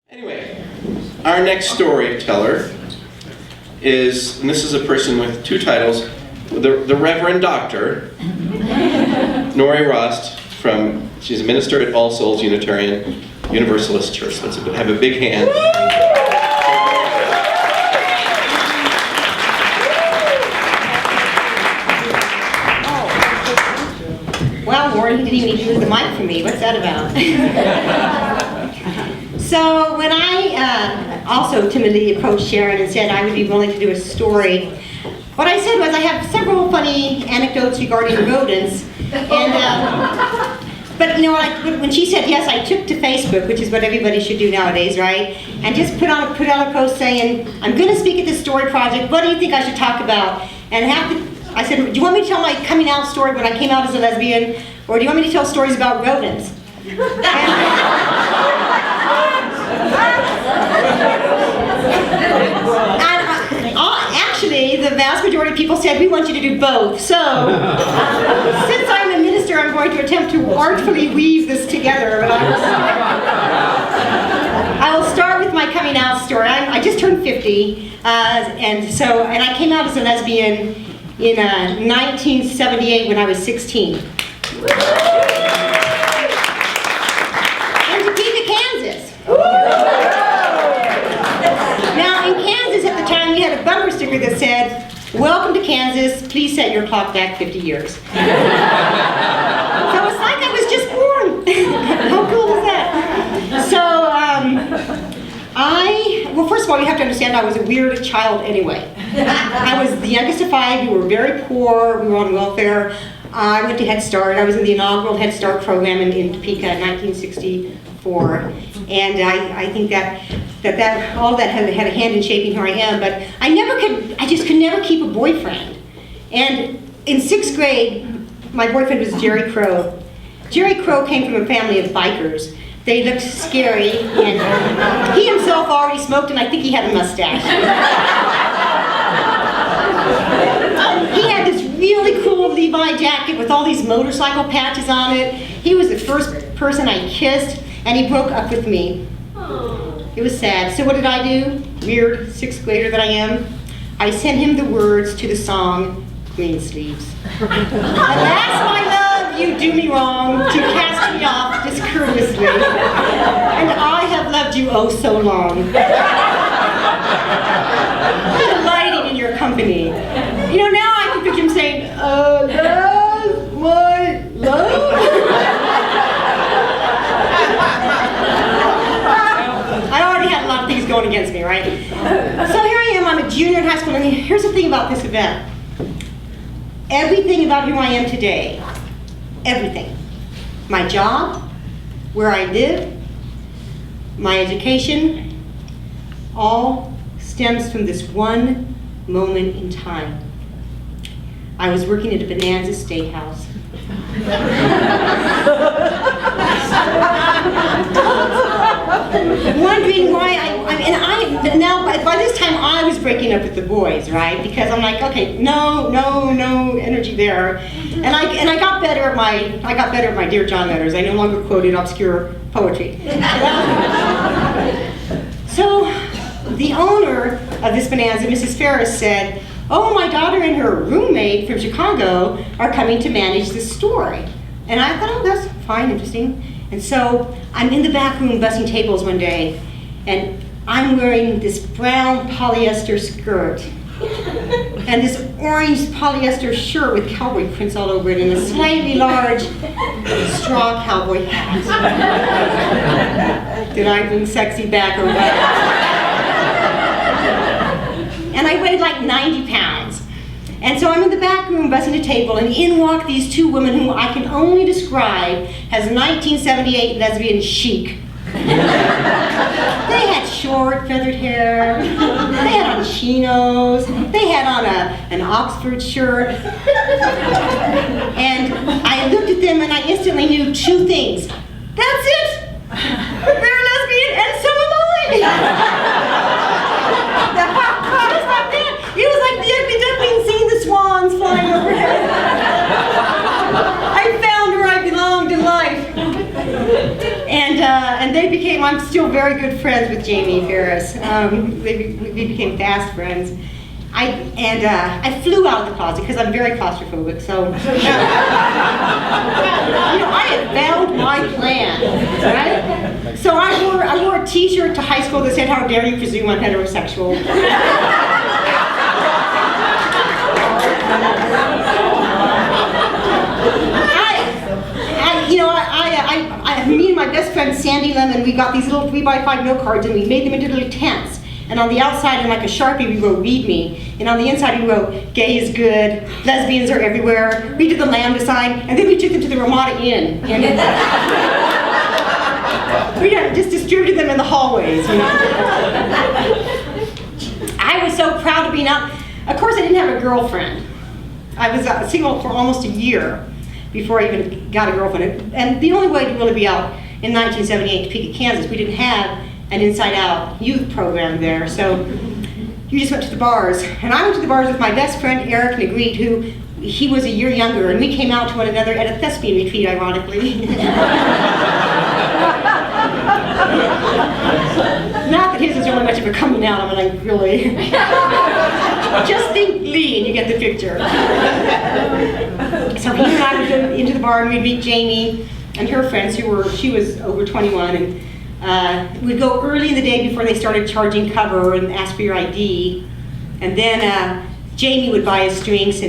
Anyway, our next storyteller is, and this is a person with two titles, the Reverend Dr. Nori Rost she's a minister at All Souls Unitarian Universalist Church. Let's have a big hand. Wow, Warren, he didn't even need to move the mic for me. What's that about? So when I also timidly approached Sharon and said I would be willing to do a story, what I said was I have several funny anecdotes regarding rodents. And, but you know, when she said yes, I took to Facebook, which is what everybody should do nowadays, right? And just put out a post saying, I'm going to speak at this story project. What do you think I should talk about? And I said, do you want me to tell my coming out story when I came out as a lesbian? Or do you want me to tell stories about rodents? Actually, the vast majority of people said, we want you to do both. So, since I'm a minister, I'm going to attempt to artfully weave this together. But I will start with my coming out story. I just turned 50, and I came out as a lesbian in 1978 when I was 16. In Topeka, Kansas. Now, in Kansas at the time, we had a bumper sticker that said, "Welcome to Kansas, please set your clock back 50 years. So it's like I was just born. How cool is that? So, well, first of all, you have to understand I was a weird child anyway. I was the youngest of 5, we were very poor, we were on welfare. I went to Head Start. I was in the inaugural Head Start program in Topeka in 1964. And I think that all that had a hand in shaping who I am, but I just could never keep a boyfriend. And in 6th grade, my boyfriend was Jerry Crow. Jerry Crow came from a family of bikers. They looked scary, and he himself already smoked, and I think he had a mustache. He had this really cool Levi jacket with all these motorcycle patches on it. He was the first person I kissed, and he broke up with me. It was sad. So what did I do? Weird 6th grader that I am. I sent him the words to the song, Green Sleeves. Alas, my love, you do me wrong, to cast me off discourteously. And I have loved you oh so long. Delighting in your company. You know, now I can picture him saying, alas, my love. I already had a lot of things going against me, right? So here I am, I'm a junior in high school, and here's the thing about this event. Everything about who I am today, everything. My job, where I live, my education, all stems from this one moment in time. I was working at a Bonanza Steakhouse. Wondering why now by this time I was breaking up with the boys, right? Because I'm like, okay, no energy there, and I got better at my Dear John letters. I no longer quoted obscure poetry. So the owner of this Bonanza, Mrs. Ferris, said, "Oh, my daughter and her roommate from Chicago are coming to manage this store." And I thought, oh, that's fine, interesting. And so I'm in the back room bussing tables one day, and I'm wearing this brown polyester skirt and this orange polyester shirt with cowboy prints all over it and a slightly large straw cowboy hat. Did I bring sexy back or what? And I weighed like 90 pounds. And so I'm in the back room bussing a table, and in walk these two women whom I can only describe as 1978 lesbian chic. They had short feathered hair, they had on chinos, they had on an Oxford shirt. And I looked at them and I instantly knew two things. That's it! They're lesbian and so am I! It was like the ugly duckling seeing the swans flying overhead. I found where I belonged in life. And they I'm still very good friends with Jamie Ferris. We became fast friends. I flew out of the closet because I'm very claustrophobic, so I had found my plan, right? So I wore a t-shirt to high school that said, "How dare you presume I'm heterosexual." Me and my best friend Sandy Lemon, we got these little 3x5 note cards and we made them into little tents. And on the outside, in like a Sharpie, we wrote "Read Me." And on the inside, we wrote "Gay is good," "Lesbians are everywhere." We did the lambda sign, and then we took them to the Ramada Inn. And we just distributed them in the hallways, you know. I was so proud of being out. Of course, I didn't have a girlfriend. I was single for almost a year before I even got a girlfriend. And the only way to really be out in 1978 in Topeka, Kansas, we didn't have an Inside Out youth program there, so you just went to the bars. And I went to the bars with my best friend Eric Negreed, who he was a year younger, and we came out to one another at a thespian retreat, ironically. Not that his is really much of a coming out, I mean, like, really. Just think Lee and you get the picture. So he and I would go into the bar and we'd meet Jamie and her friends she was over 21, and we'd go early in the day before they started charging cover and ask for your ID. And then Jamie would buy us drinks,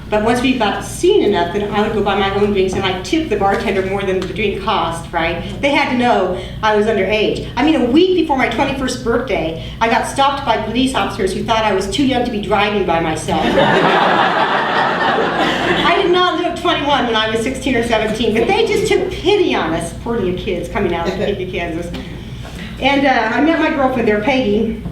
but once we got seen enough, then I would go buy my own drinks, and I'd tip the bartender more than the drink cost, right? They had to know I was underage. I mean, a week before my 21st birthday, I got stopped by police officers who thought I was too young to be driving by myself. I did not live 21 when I was 16 or 17, but they just took pity on us, poor little kids coming out of Topeka, Kansas. And I met my girlfriend there, Peggy.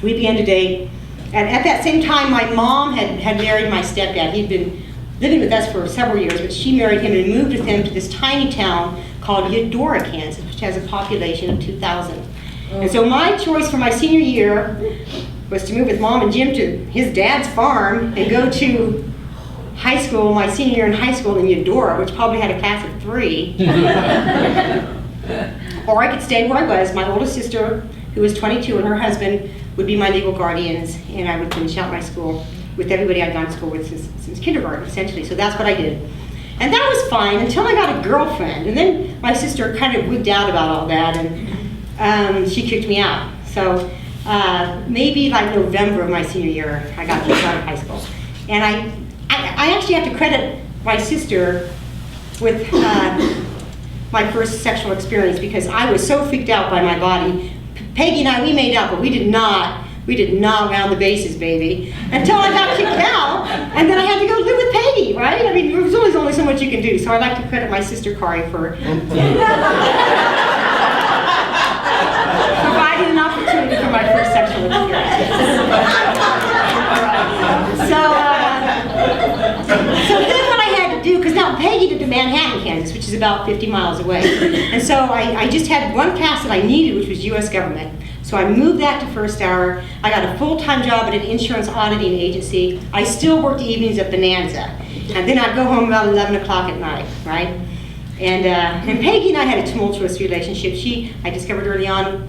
We began to date. And at that same time, my mom had married my stepdad. He'd been living with us for several years, but she married him and moved with him to this tiny town called Eudora, Kansas, which has a population of 2,000. And so my choice for my senior year was to move with Mom and Jim to his dad's farm and go to high school, my senior year in high school in Eudora, which probably had a class of 3. Or I could stay where I was. My oldest sister, who was 22, and her husband would be my legal guardians, and I would finish out my school with everybody I'd gone to school with since kindergarten, essentially. So that's what I did. And that was fine until I got a girlfriend. And then my sister kind of wigged out about all that, and she kicked me out. So maybe like November of my senior year, I got kicked out of high school. And I actually have to credit my sister with my first sexual experience, because I was so freaked out by my body. Peggy and I, we made out, but we did not round the bases, baby, until I got kicked out, and then I had to go live with Peggy, right? I mean, there's only so much you can do, so I like to credit my sister Kari for providing an opportunity for my first sexual experience. So then what I had to do, because now Peggy lived in Manhattan, Kansas, which is about 50 miles away. And so I just had one pass that I needed, which was U.S. government. So I moved that to First Hour. I got a full-time job at an insurance auditing agency. I still worked evenings at Bonanza. And then I'd go home about 11 o'clock at night, right? And Peggy and I had a tumultuous relationship. I discovered early on,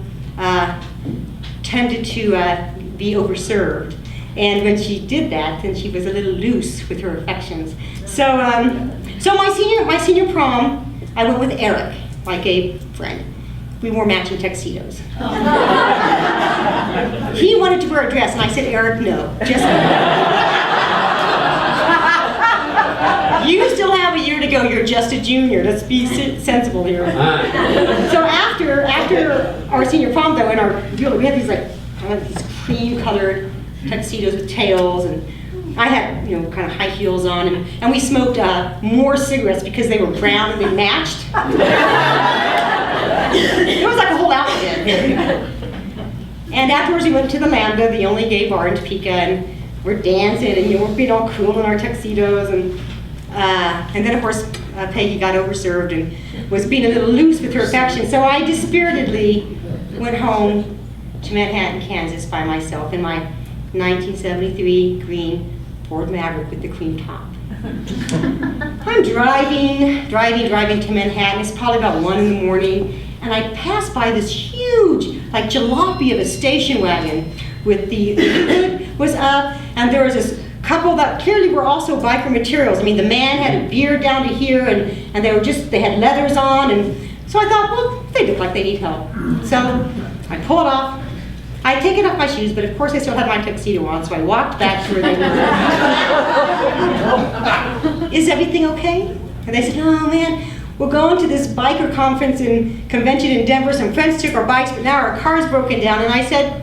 tended to be overserved. And when she did that, then she was a little loose with her affections. So my senior prom, I went with Eric, my gay friend. We wore matching tuxedos. He wanted to wear a dress, and I said, Eric, no, just no. You still have a year to go. You're just a junior. Let's be sensible here. So after our senior prom, though, we had these these cream-colored tuxedos with tails, and I had kind of high heels on, and we smoked more cigarettes because they were brown and they matched. It was like a whole outfit. And afterwards we went to the Lambda, the only gay bar in Topeka, and we're dancing and we're being all cool in our tuxedos, and then of course Peggy got overserved and was being a little loose with her affection, so I dispiritedly went home to Manhattan, Kansas by myself in my 1973 green Ford Maverick with the cream top. I'm driving to Manhattan. It's probably about 1 in the morning, and I passed by this huge, like jalopy of a station wagon with the hood was up, and there was this couple that clearly were also biker materials. I mean, the man had a beard down to here, and they had leathers on, and so I thought, well, they look like they need help. So I pull it off. I had taken off my shoes, but of course I still had my tuxedo on, so I walked back to where they were. Is everything okay? And they said, oh man, we're going to this biker conference and convention in Denver. Some friends took our bikes, but now our car's broken down. And I said,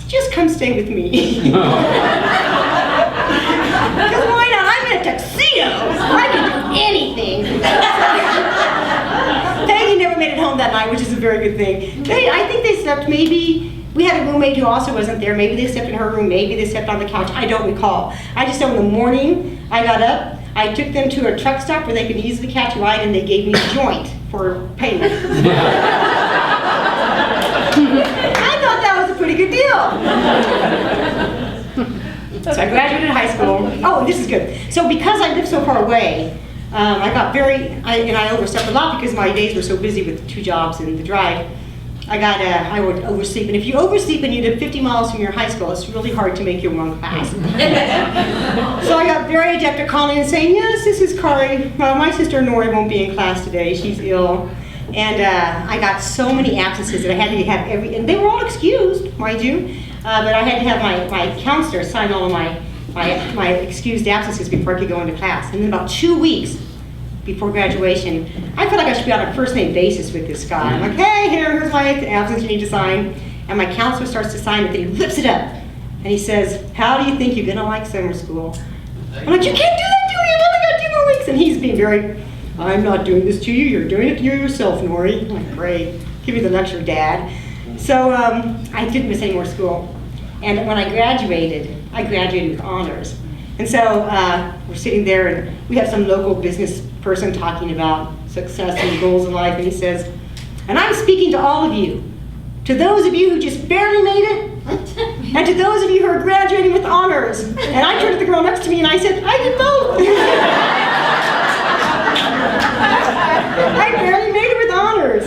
just come stay with me. Because why not? I'm in a tuxedo. I can do anything. Peggy never made it home that night, which is a very good thing. I think they slept maybe. We had a roommate who also wasn't there. Maybe they slept in her room. Maybe they slept on the couch. I don't recall. I just know in the morning I got up. I took them to a truck stop where they could easily catch a ride, and they gave me a joint for payment. I thought that was a pretty good deal. So I graduated high school. Oh, this is good. So because I lived so far away, I got I overslept a lot because my days were so busy with 2 jobs and the drive. I would oversleep, and if you oversleep and you live 50 miles from your high school, it's really hard to make your one class. So I got very adept at calling and saying, yes, this is Kari. My sister Nori won't be in class today, she's ill. And I got so many absences that I had to have and they were all excused, mind you, but I had to have my counselor sign all of my excused absences before I could go into class. And then about 2 weeks before graduation, I felt like I should be on a first name basis with this guy. I'm like, hey, here's my absence you need to sign. And my counselor starts to sign it, then he lifts it up. And he says, how do you think you're gonna like summer school? I'm like, you can't do that to me, I've only got 2 more weeks. And he's being very, I'm not doing this to you, you're doing it to yourself, Nori. I'm like, great, give me the lecture, Dad. So I didn't miss any more school. And when I graduated with honors. And so we're sitting there, and we have some local business person talking about success and goals in life, and he says, and I'm speaking to all of you, to those of you who just barely made it, and to those of you who are graduating with honors. And I turned to the girl next to me and I said, I did both. I barely made it with honors.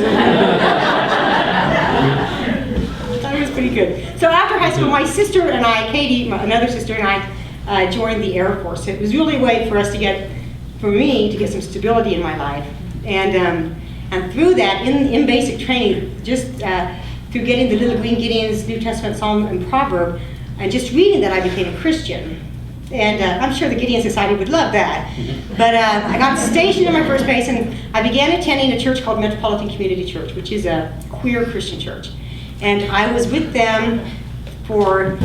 That was pretty good. So after high school, my sister and I, Katie, another sister and I, joined the Air Force. It was really a way for us to get some stability in my life. And through that, in basic training, just through getting the little green Gideon's New Testament Psalm and Proverb, and just reading that, I became a Christian. And I'm sure the Gideon Society would love that. But I got stationed in my first base, and I began attending a church called Metropolitan Community Church, which is a queer Christian church. And I was with them for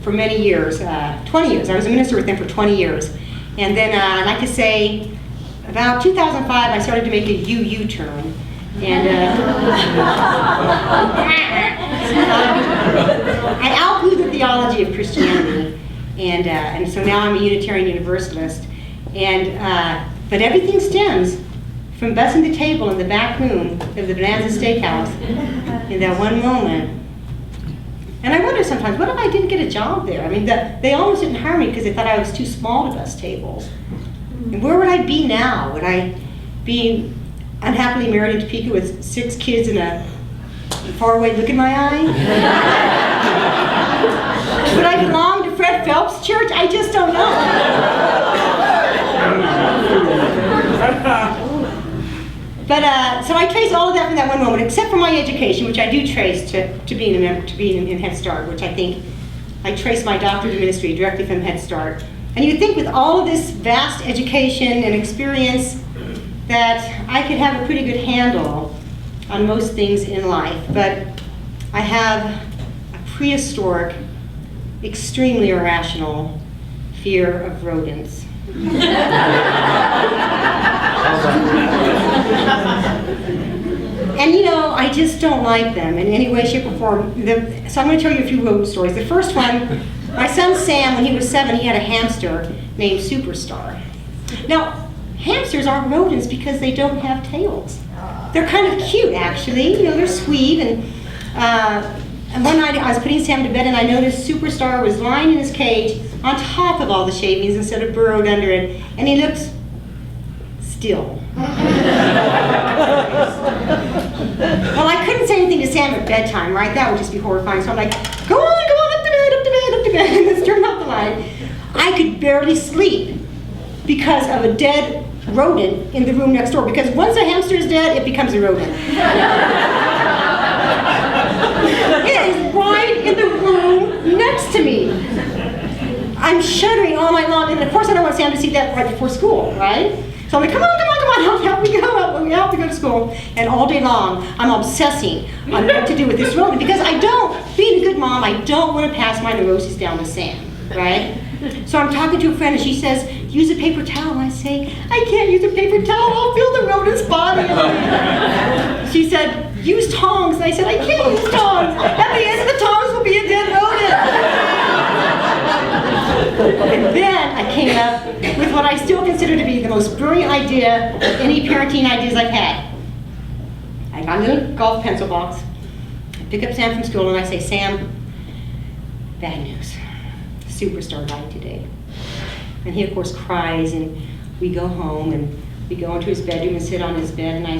many years, 20 years. I was a minister with them for 20 years. And then I'd like to say, about 2005, I started to make a U-turn. And I outgrew the theology of Christianity. And so now I'm a Unitarian Universalist. But everything stems from bussing the table in the back room of the Bonanza Steakhouse in that one moment. And I wonder sometimes, what if I didn't get a job there? I mean, they almost didn't hire me because they thought I was too small to bus tables. And where would I be now? Would I be unhappily married in Topeka with 6 kids and a faraway look in my eye? Would I belong to Fred Phelps' church? I just don't know. But so I trace all of that from that one moment, except for my education, which I do trace to being in Head Start, which I think I trace my doctorate of ministry directly from Head Start. And you'd think with all of this vast education and experience that I could have a pretty good handle on most things in life, but I have a prehistoric, extremely irrational fear of rodents. And I just don't like them in any way, shape, or form. So I'm going to tell you a few rodent stories. The first one, my son Sam, when he was 7, he had a hamster named Superstar. Now, hamsters aren't rodents because they don't have tails. They're kind of cute, actually. They're sweet. And one night I was putting Sam to bed, and I noticed Superstar was lying in his cage on top of all the shavings instead of burrowed under it, and he looked still. Well, I couldn't say anything to Sam at bedtime, right? That would just be horrifying. So I'm like, go on, up to bed, up to bed, up to bed. And let's turn off the light. I could barely sleep because of a dead rodent in the room next door. Because once a hamster is dead, it becomes a rodent. It is right in the room next to me. I'm shuddering all night long, and of course I don't want Sam to see that right before school, right? So I'm like, come on, help me go, we have to go to school. And all day long, I'm obsessing on what to do with this rodent, because being a good mom, I don't want to pass my neuroses down to Sam, right? So I'm talking to a friend, and she says, use a paper towel. And I say, I can't use a paper towel, I'll feel the rodent's body. She said, use tongs. And I said, I can't use tongs. At the end of the tongs will be a dead rodent. And then I came up with what I still consider to be the most brilliant idea of any parenting ideas I've had. I got a little golf pencil box. I pick up Sam from school and I say, Sam, bad news. Superstar died today. And he of course cries, and we go home and we go into his bedroom and sit on his bed, and I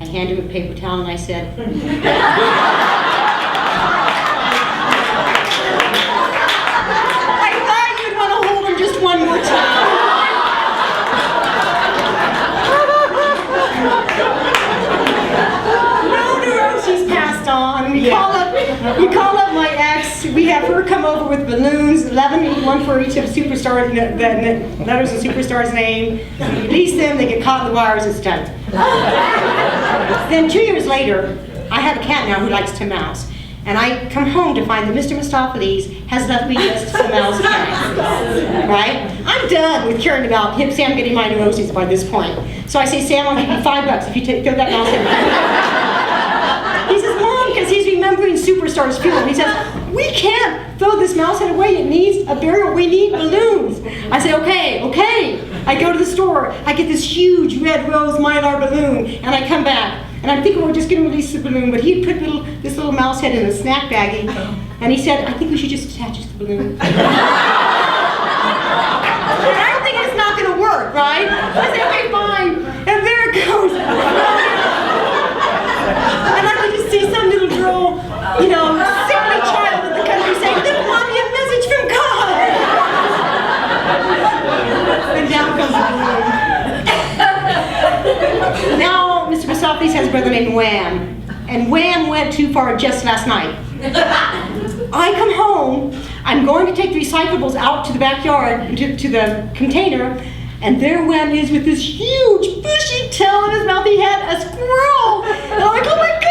hand him a paper towel and I said, just one more time. Nori Rost, she's passed on. We call up my ex. We have her come over with balloons, 11, one for each of Superstar, the letters of Superstar's name. We release them, they get caught in the wires, it's done. Then 2 years later, I have a cat now who likes to mouse. And I come home to find that Mr. Mistopheles has left me just some mouse cats, right? I'm done with caring about Sam getting my neuroses by this point. So I say, Sam, I'll give you $5 if you throw that mouse in. He says, Mom, because he's remembering Superstar's funeral. He says, we can't throw this mouse head away. It needs a burial. We need balloons. I say, okay. I go to the store. I get this huge red rose mylar balloon, and I come back. And I'm thinking we're just going to release the balloon, but he put this little mouse head in a snack baggie, and he said, I think we should just attach it to the balloon. And I'm thinking it's not going to work, right? I said, okay, fine. And there it goes. And I can just see some little girl, sickly child in the country saying, give Mommy a message from God. And down comes the balloon. Now, Mr. Mistopheles has a brother named Wham, and Wham went too far just last night. I come home, I'm going to take the recyclables out to the backyard, to the container, and there Wham is with this huge bushy tail in his mouth. He had a squirrel. And I'm like, oh my God.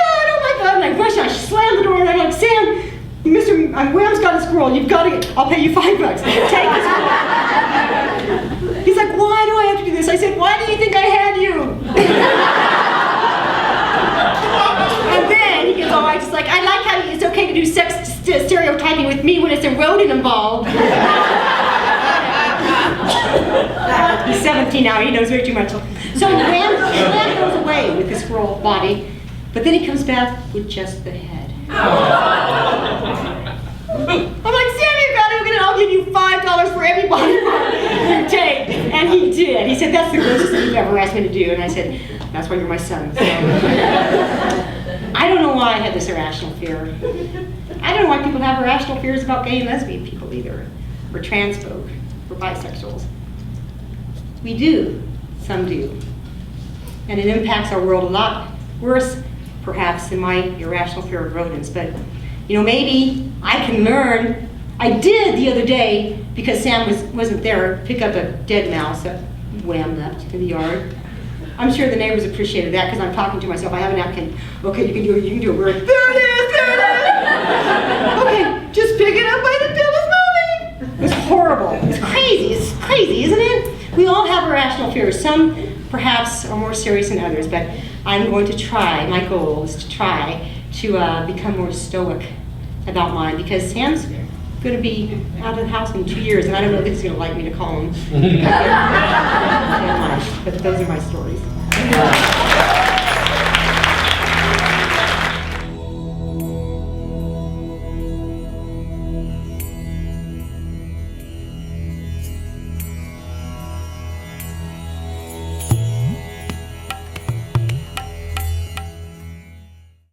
And I rush, I slam the door, and I'm like, Sam, Wham's got a squirrel. I'll pay you $5. Take the squirrel. He's like, why do I have to do this? I said, why do you think I had you? And then he gets all right, just like, I like how it's okay to do sex stereotyping with me when it's a rodent involved. He's 17 now, he knows way too much. So Wham goes away with his squirrel body, but then he comes back with just the head. I'm like, Sam, you gotta go get it. I'll give you $5 for every body part you take. And he did. He said, that's the grossest thing you've ever asked me to do. And I said, that's why you're my son. So, I don't know why I had this irrational fear. I don't know why people have irrational fears about gay and lesbian people either, or trans folk, or bisexuals. We do. Some do. And it impacts our world a lot worse, perhaps, than my irrational fear of rodents. But maybe I can learn. I did the other day, because Sam wasn't there, pick up a dead mouse that Wham left in the yard. I'm sure the neighbors appreciated that, because I'm talking to myself. I have a napkin. Okay, you can do a word. There it is. Okay, just pick it up by the tail, it's moving. It was horrible. It's crazy, isn't it? We all have irrational fears. Some perhaps are more serious than others, but I'm going to try. My goal is to try to become more stoic about mine, because Sam's going to be out of the house in 2 years, and I don't know if he's going to like me to call him. But those are my stories.